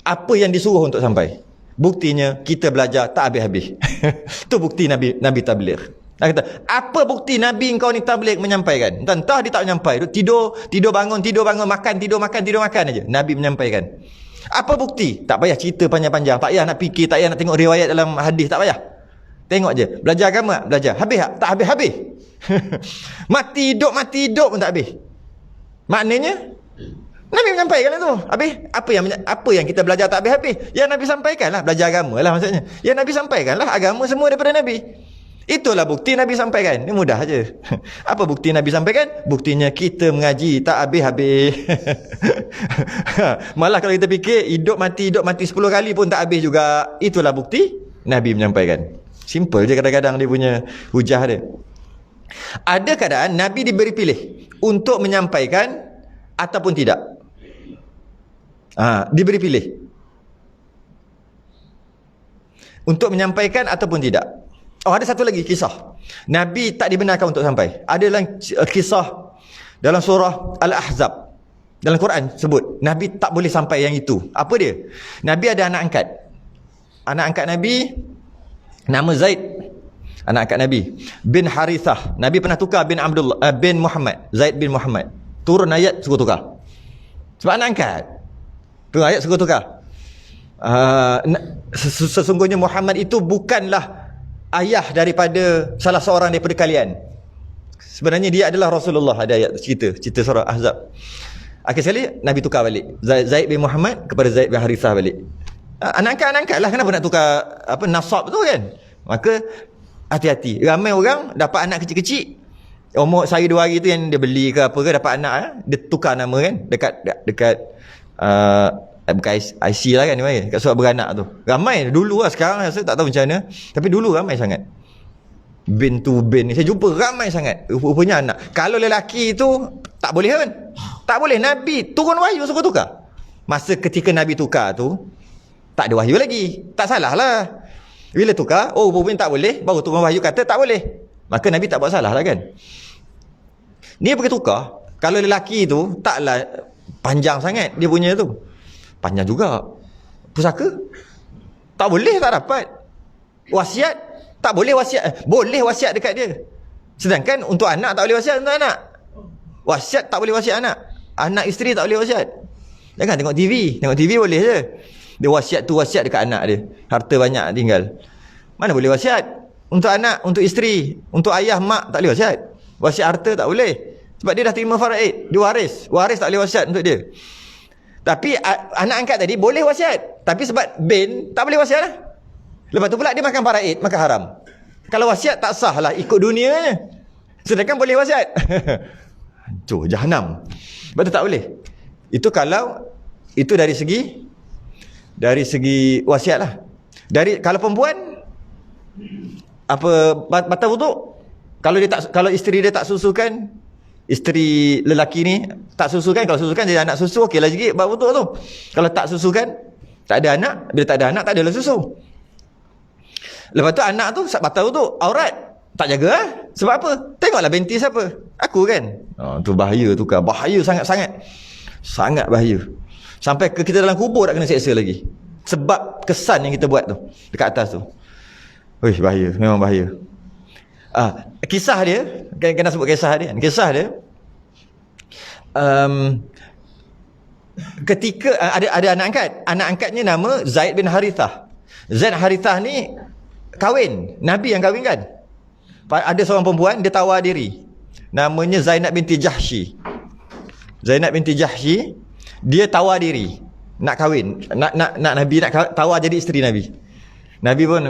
apa yang disuruh untuk sampai? Buktinya kita belajar tak habis-habis. Itu bukti Nabi tabligh. Dia kata, apa bukti Nabi engkau ni tabligh menyampaikan? Entah dia tak menyampai. Tidur bangun, makan, tidur makan aja. Nabi menyampaikan. Apa bukti? Tak payah cerita panjang-panjang. Tak payah nak fikir, tak payah nak tengok riwayat dalam hadis, tak payah. Tengok je. Belajar agama, belajar. Habis tak? Tak habis-habis. mati hidup pun tak habis. Maknanya Nabi menyampaikan itu. Habis apa yang kita belajar tak habis-habis? Yang Nabi sampaikanlah, belajar agama lah maksudnya. Yang Nabi sampaikanlah agama semua daripada Nabi. Itulah bukti Nabi sampaikan. Ini mudah aja. Apa bukti Nabi sampaikan? Buktinya kita mengaji tak habis-habis. Malah kalau kita fikir hidup mati 10 kali pun tak habis juga. Itulah bukti Nabi menyampaikan. Simple je kadang-kadang dia punya hujah dia. Ada keadaan Nabi diberi pilih untuk menyampaikan ataupun tidak. Diberi pilih untuk menyampaikan ataupun tidak. Ada satu lagi kisah. Nabi tak dibenarkan untuk sampai. Ada dalam kisah dalam surah Al-Ahzab. Dalam Quran sebut Nabi tak boleh sampai yang itu. Apa dia? Nabi ada anak angkat. Anak angkat Nabi nama Zaid. Anak angkat Nabi bin Harithah. Nabi pernah tukar bin Abdullah bin Muhammad. Zaid bin Muhammad. Turun ayat suruh tukar. Sebab anak angkat. Turun ayat suruh tukar. Sesungguhnya Muhammad itu bukanlah ayah daripada salah seorang daripada kalian. Sebenarnya dia adalah Rasulullah. Ada ayat cerita surah Ahzab. Akhir sekali Nabi tukar balik Zaid bin Muhammad kepada Zaid bin Harithah balik. Anak angkat lah. Kenapa nak tukar nasab tu kan? Maka hati-hati. Ramai orang dapat anak kecil-kecil, umur sehari 2 hari tu yang dia beli ke apa ke, dapat anak dia tukar nama kan dekat bukan IC lah kan, kat surat beranak tu. Ramai dulu lah, sekarang saya tak tahu macam mana, tapi dulu ramai sangat. Bin tu bin ni saya jumpa ramai sangat. Rupanya anak. Kalau lelaki tu tak boleh kan? Tak boleh. Nabi turun wahyu suruh tukar. Masa ketika Nabi tukar tu tak ada wahyu lagi. Tak salah lah. Bila tukar, rupanya tak boleh, baru turun wahyu kata tak boleh. Maka Nabi tak buat salah lah kan. Ni pergi tukar. Kalau lelaki tu taklah panjang sangat dia punya tu. Panjang juga. Pusaka tak boleh, tak dapat. Wasiat tak boleh, wasiat boleh wasiat dekat dia. Sedangkan untuk anak tak boleh wasiat untuk anak. Wasiat tak boleh wasiat anak. Anak isteri tak boleh wasiat. Jangan tengok TV boleh je. Dia wasiat tu wasiat dekat anak dia. Harta banyak tinggal. Mana boleh wasiat? Untuk anak, untuk isteri, untuk ayah, mak tak boleh wasiat. Wasiat harta tak boleh. Sebab dia dah terima faraid. Dia waris. Waris tak boleh wasiat untuk dia. Tapi anak angkat tadi boleh wasiat. Tapi sebab bin tak boleh wasiat lah. Lepas tu pula dia makan faraid, maka haram. Kalau wasiat tak sah lah, ikut dunianya. Sedangkan boleh wasiat. Hancur, jahanam. Sebab tu tak boleh. Itu kalau itu dari segi wasiat lah. Kalau perempuan batal wuduk. Kalau isteri dia tak susukan, isteri lelaki ni tak susukan, kalau susukan dia anak susu, okeylah sikit buat wuduk tu. Kalau tak susukan, tak ada anak, bila tak ada anak tak adalah susu. Lepas tu anak tu batal wuduk, aurat tak jaga lah. Sebab apa? Tengoklah binti siapa? Aku kan. Tu bahaya tu kan. Bahaya sangat-sangat. Sangat bahaya. Sampai ke kita dalam kubur tak kena seksa lagi. Sebab kesan yang kita buat tu dekat atas tu. Wih, bahaya, memang bahaya. Kisah dia, kena sebut kisah dia. Kisah dia, ketika ada anak angkatnya nama Zaid bin Harithah. Zaid Harithah ni kahwin, Nabi yang kahwinkan. Ada seorang perempuan, dia tawar diri, namanya Zainab binti Jahsy. Zainab binti Jahsy, dia tawar diri nak kahwin, nak Nabi nak tawar jadi isteri Nabi. Nabi pun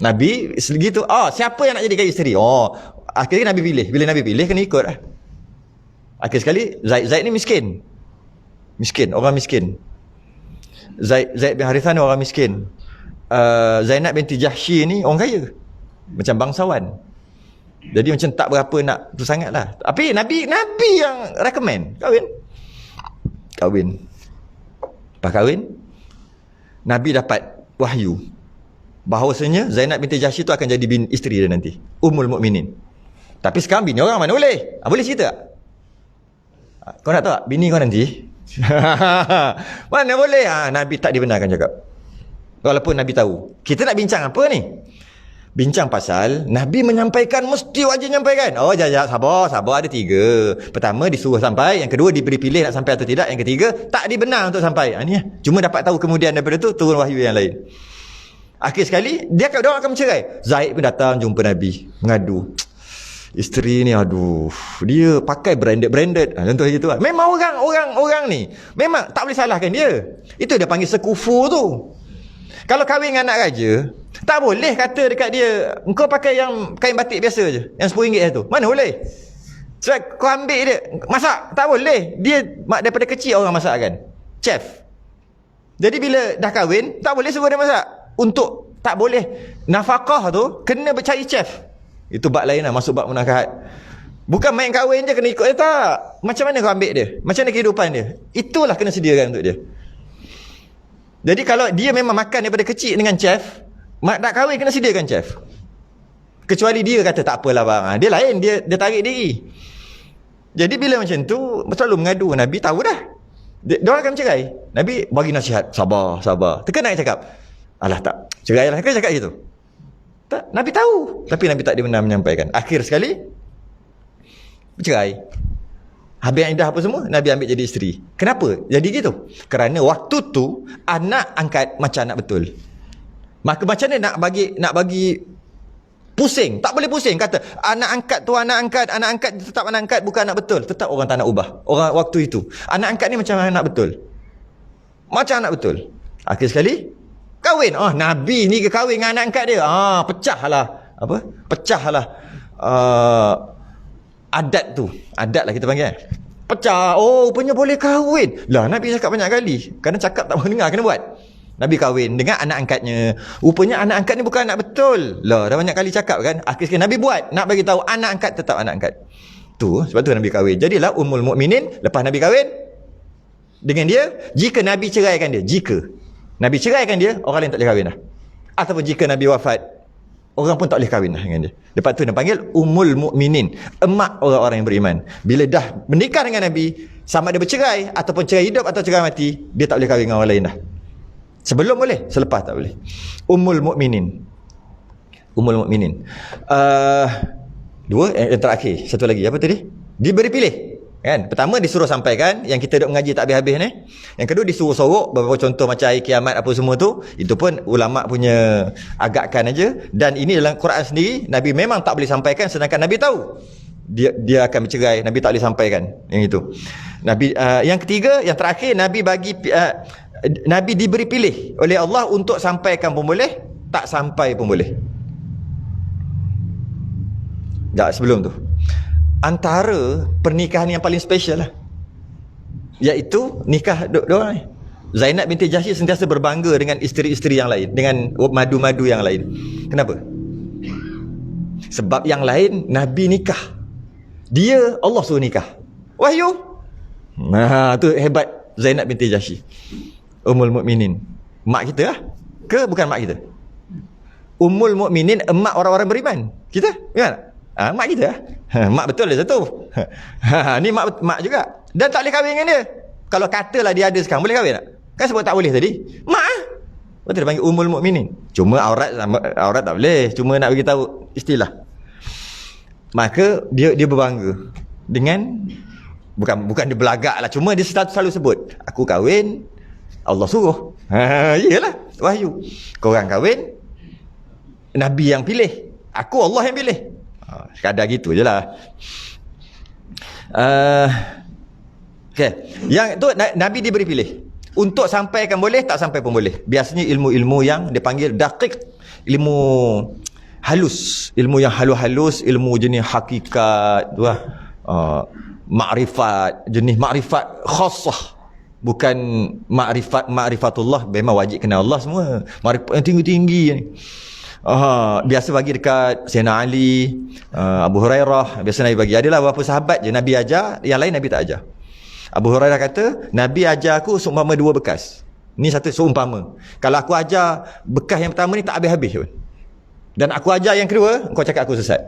Nabi segitu, siapa yang nak jadikan isteri? Akhirnya Nabi pilih. Bila Nabi pilih, kena ikut lah. Akhir sekali Zaid ni miskin, orang miskin. Zaid bin Harithah ni orang miskin. Zainab binti Jahsy ni orang kaya, macam bangsawan. Jadi macam tak berapa nak tu sangat lah. Tapi Nabi yang recommend kahwin. Lepas kahwin, Nabi dapat wahyu bahawasanya Zainab binti Jahsy tu akan jadi isteri dia nanti, Ummul Mukminin. Tapi sekarang bini orang mana boleh? Boleh cerita tak? Kau nak tahu tak bini kau nanti? Mana boleh? Nabi tak dibenarkan cakap. Walaupun Nabi tahu. Kita nak bincang apa ni? Bincang pasal Nabi menyampaikan, mesti wajib menyampaikan. Sabar, ada 3. Pertama disuruh sampai, yang kedua diberi pilih nak sampai atau tidak, yang ketiga tak dibenar untuk sampai. Ni cuma dapat tahu kemudian daripada tu turun wahyu yang lain. Akhir sekali dia akan mencerai. Zaid pun datang jumpa Nabi, mengadu. Isteri ni dia pakai branded. Contoh gitu lah. Memang orang ni memang tak boleh salahkan dia. Itu dia panggil sekufu tu. Kalau kahwin dengan anak raja, tak boleh kata dekat dia, engkau pakai yang kain batik biasa je, yang RM10 tu. Mana boleh? Sebab kau ambil dia, masak, tak boleh. Dia daripada kecil orang masak kan, chef. Jadi bila dah kahwin, tak boleh suruh dia masak. Tak boleh. Nafkah tu kena bercari chef. Itu bab lain lah, masuk bab munakahat. Bukan main kahwin je kena ikut dia, tak. Macam mana kau ambil dia? Macam mana kehidupan dia? Itulah kena sediakan untuk dia. Jadi kalau dia memang makan daripada kecil dengan chef, nak kahwin kena sediakan chef. Kecuali dia kata tak apalah bang, dia lain, dia tarik diri. Jadi bila macam tu selalu mengadu, Nabi tahu dah dia orang akan cerai. Nabi bagi nasihat, sabar. Tekan nak cakap, alah tak, cerailah, kan cakap gitu. Tak, Nabi tahu, tapi Nabi tak dibenar menyampaikan. Akhir sekali bercerai. Habis yang dah apa semua, Nabi ambil jadi isteri. Kenapa jadi gitu? Kerana waktu tu anak angkat macam anak betul. Maka macam mana nak bagi pusing? Tak boleh pusing. Kata anak angkat tetap anak angkat, bukan anak betul. Tetap orang tak nak ubah. Orang waktu itu anak angkat ni macam anak betul. Macam anak betul. Akhir sekali kahwin. Nabi ni ke kahwin dengan anak angkat dia. Pecahlah adat tu. Adat lah kita panggil. Pecah. Rupanya boleh kahwin. Lah Nabi cakap banyak kali. Kerana cakap tak mau dengar, kena buat. Nabi kahwin dengan anak angkatnya. Rupanya anak angkat ni bukan anak betul. Lah dah banyak kali cakap kan. Akhir sekali Nabi buat. Nak bagi tahu anak angkat tetap anak angkat. Sebab tu Nabi kahwin. Jadilah Ummul Mukminin. Lepas Nabi kahwin dengan dia, jika Nabi ceraikan dia, orang lain tak boleh kahwin dah. Ataupun jika Nabi wafat, orang pun tak boleh kahwin dah dengan dia. Lepas tu dia panggil Ummul Mukminin, emak orang-orang yang beriman. Bila dah menikah dengan Nabi, sama ada bercerai ataupun cerai hidup atau cerai mati, dia tak boleh kahwin dengan orang lain dah. Sebelum boleh, selepas tak boleh. Ummul Mukminin. Dua, yang terakhir, satu lagi apa tadi? Diberi pilih. Kan? Pertama disuruh sampaikan, yang kita duk mengaji tak habis-habis ni. Yang kedua disuruh sorok, beberapa contoh macam hari kiamat apa semua tu, itu pun ulama punya agakkan aja. Dan ini dalam Quran sendiri, Nabi memang tak boleh sampaikan, sedangkan Nabi tahu dia akan bercerai, Nabi tak boleh sampaikan yang itu. Nabi yang ketiga, yang terakhir, Nabi diberi pilih oleh Allah untuk sampaikan pun boleh, tak sampai pun boleh. Tak, sebelum tu antara pernikahan yang paling special lah, iaitu nikah diorang ni. Zainab binti Jahsy sentiasa berbangga dengan isteri-isteri yang lain, dengan madu-madu yang lain. Kenapa? Sebab yang lain Nabi nikah, dia Allah suruh nikah, wahyu. Tu hebat Zainab binti Jahsy, Ummul Mukminin. Mak kita lah ke bukan mak kita? Ummul Mukminin, emak orang-orang beriman. Kita gimana? Mak kita lah. Mak betul dia satu. Ni mak juga. Dan tak boleh kahwin dengan dia. Kalau katalah dia ada sekarang, boleh kahwin tak? Kan sebut tak boleh tadi. Mak ah. Betul dia panggil Ummul Mukminin. Cuma aurat tak boleh. Cuma nak bagi tahu istilah. Maka dia berbangga dengan bukan dia belagak lah, cuma dia selalu sebut aku kahwin Allah suruh. Iyalah wahyu. Korang kahwin Nabi yang pilih, aku Allah yang pilih. Sekadar gitu je lah. Okay. Yang tu Nabi diberi pilih untuk sampaikan boleh, tak sampai pun boleh. Biasanya ilmu-ilmu yang dipanggil daqiq, ilmu halus, ilmu yang halus-halus, ilmu jenis hakikat tu lah. Makrifat, jenis makrifat khassah, bukan ma'rifatullah. Memang wajib kenal Allah semua, makrifat yang tinggi-tinggi ni. Biasa bagi dekat Sayyidina Ali, Abu Hurairah, biasa Nabi bagi. Adalah beberapa sahabat je Nabi ajar, yang lain Nabi tak ajar. Abu Hurairah kata, Nabi ajar aku seumpama 2 bekas. Ni satu seumpama. Kalau aku ajar bekas yang pertama ni tak habis-habis pun, dan aku ajar yang kedua, kau cakap aku sesat,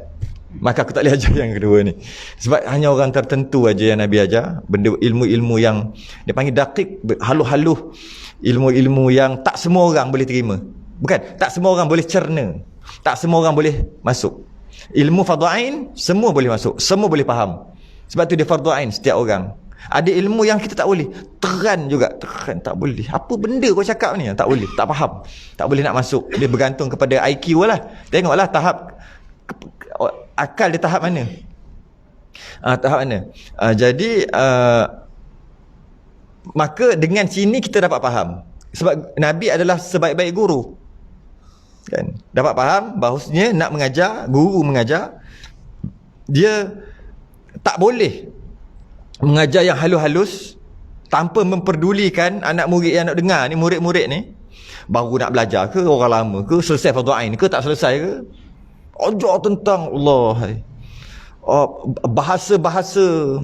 maka aku tak boleh ajar yang kedua ni. Sebab hanya orang tertentu aja yang Nabi ajar. Benda ilmu-ilmu yang dia panggil daqiq, haluh-haluh, ilmu-ilmu yang tak semua orang boleh terima. Bukan, tak semua orang boleh cerna, tak semua orang boleh masuk. Ilmu fardu ain semua boleh masuk, semua boleh faham. Sebab tu dia fardu ain setiap orang. Ada ilmu yang kita tak boleh, teran juga, teran tak boleh. Apa benda kau cakap ni? Tak boleh, tak faham, tak boleh nak masuk. Dia bergantung kepada IQ lah. Tengoklah tahap akal dia tahap mana. Tahap mana. Jadi maka dengan sini kita dapat faham. Sebab Nabi adalah sebaik-baik guru. Kan? Dapat faham bahawasanya nak mengajar, guru mengajar, dia tak boleh mengajar yang halus-halus tanpa memperdulikan anak murid yang nak dengar ni, murid-murid ni baru nak belajar ke, orang lama ke, selesai fardu ain ke, tak selesai ke, ajar tentang Allah, bahasa-bahasa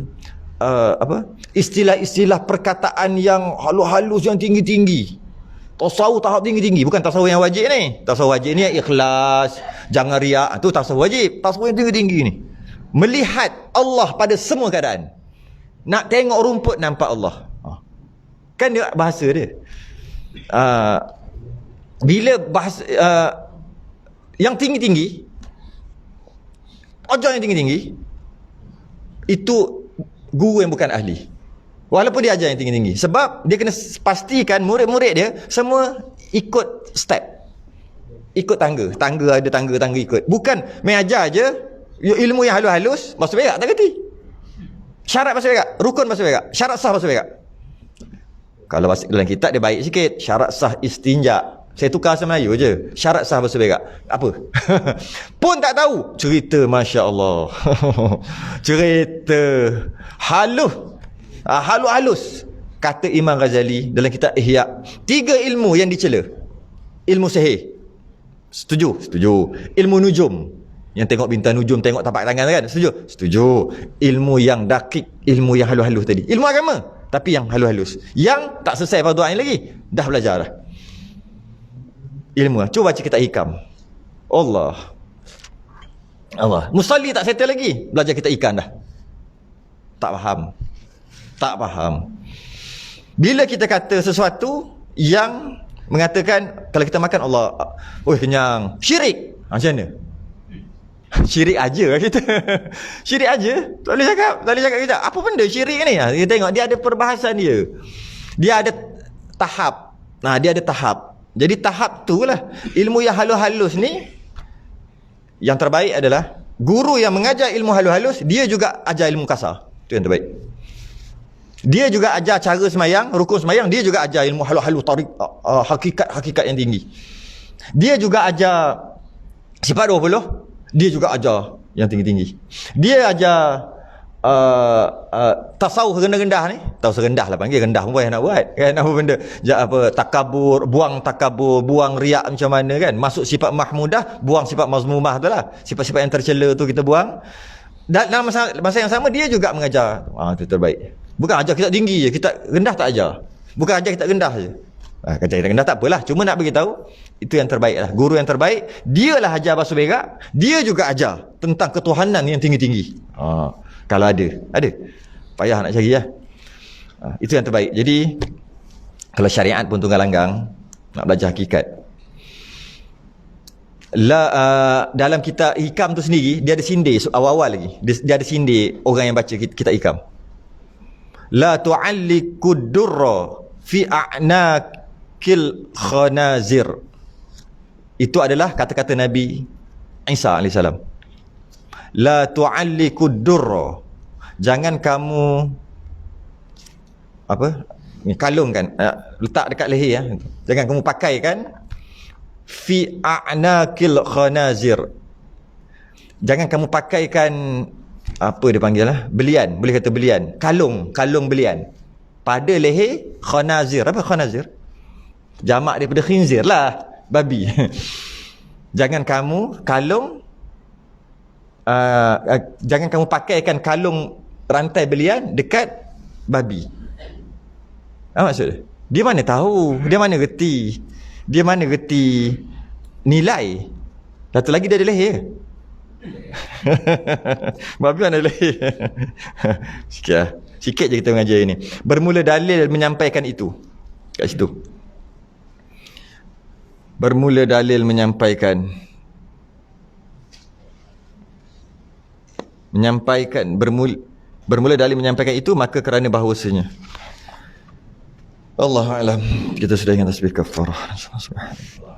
istilah-istilah perkataan yang halus-halus, yang tinggi-tinggi. Tasawuf tahap tinggi-tinggi, bukan tasawuf yang wajib ni. Tasawuf wajib ni ikhlas, jangan riak, tu tasawuf wajib. Tasawuf yang tinggi-tinggi ni melihat Allah pada semua keadaan. Nak tengok rumput nampak Allah. Kan dia bahasa dia. Bila bahasa yang tinggi-tinggi, ajar yang tinggi-tinggi, itu guru yang bukan ahli. Walaupun dia ajar yang tinggi-tinggi, sebab dia kena pastikan murid-murid dia semua ikut step, ikut tangga ada tangga ikut. Bukan main ajar je ilmu yang halus-halus, masuk berak tak kerti. Syarat masuk berak, rukun masuk berak, syarat sah masuk berak. Kalau dalam kitab dia baik sikit, syarat sah istinja. Saya tukar bahasa Melayu je, syarat sah masuk berak. Apa? Pun tak tahu. Cerita Masya Allah. Cerita halus. Kata Imam Ghazali dalam kitab Ihya, 3 ilmu yang dicela. Ilmu sihir, setuju. Ilmu nujum, yang tengok bintang nujum, tengok tapak tangan kan, setuju. Ilmu yang daqiq, ilmu yang halus-halus tadi, ilmu agama tapi yang halus-halus, yang tak selesai fardu ain lagi, dah belajar dah ilmu. Cuba baca kitab Hikam. Allah musalli tak settle lagi, belajar kitab Ikan dah. Tak faham. Bila kita kata sesuatu yang mengatakan kalau kita makan Allah, kenyang, syirik, macam mana? Syirik aja kita. Syirik aja. Tak boleh cakap kita. Apa benda syirik ni? Kita tengok dia ada perbahasan dia. Dia ada tahap. Dia ada tahap. Jadi tahap tu lah. Ilmu yang halus-halus ni, yang terbaik adalah guru yang mengajar ilmu halus-halus, dia juga ajar ilmu kasar. Itu yang terbaik. Dia juga ajar cara semayang, rukun semayang, dia juga ajar ilmu halus-halus, tarik, hakikat yang tinggi. Dia juga ajar sifat 20, dia juga ajar yang tinggi-tinggi. Dia ajar tasawuf rendah-rendah ni, tahu serendah lah panggil, rendah pun payah nak buat kan, apa benda takabur, buang riak macam mana kan, masuk sifat mahmudah, buang sifat mazmumah tu lah, sifat-sifat yang tercela tu kita buang. Dan dalam masa yang sama dia juga mengajar itu terbaik. Bukan ajar kita tinggi je, kita rendah tak ajar. Bukan ajar kita rendah je. Kata kita rendah tak apalah, cuma nak bagi tahu itu yang terbaik lah. Guru yang terbaik, dialah ajar basuh berak, dia juga ajar tentang ketuhanan yang tinggi-tinggi. Kalau ada payah nak cari lah. Itu yang terbaik. Jadi kalau syariat pun tunggal langgang, nak belajar hakikat. Dalam kitab hikam tu sendiri dia ada sindir awal-awal lagi. Dia ada sindir orang yang baca kitab hikam. La tu'alliqud durra fi a'naqil khanazir. Itu adalah kata-kata Nabi Isa AS. La tu'alliqud durra. Jangan kamu kalungkan, letak dekat leher ya. Jangan kamu pakaikan fi a'naqil khanazir. Jangan kamu pakaikan apa dia panggil belian, boleh kata belian, kalung belian pada leher khanazir. Apa khanazir? Jamak daripada khinzir lah, babi. Jangan kamu jangan kamu pakaikan kalung rantai belian dekat babi. Apa maksud dia? Mana tahu, dia mana reti nilai. Satu lagi dia ada leher. Babi mana leher. Sikit je kita mengajar ini. Bermula dalil menyampaikan itu. Kat situ. Bermula dalil menyampaikan bermula dalil menyampaikan itu, maka kerana bahawasanya Allahu a'lam. Kita sudah ingat tasbih kafarah. Subhanallah.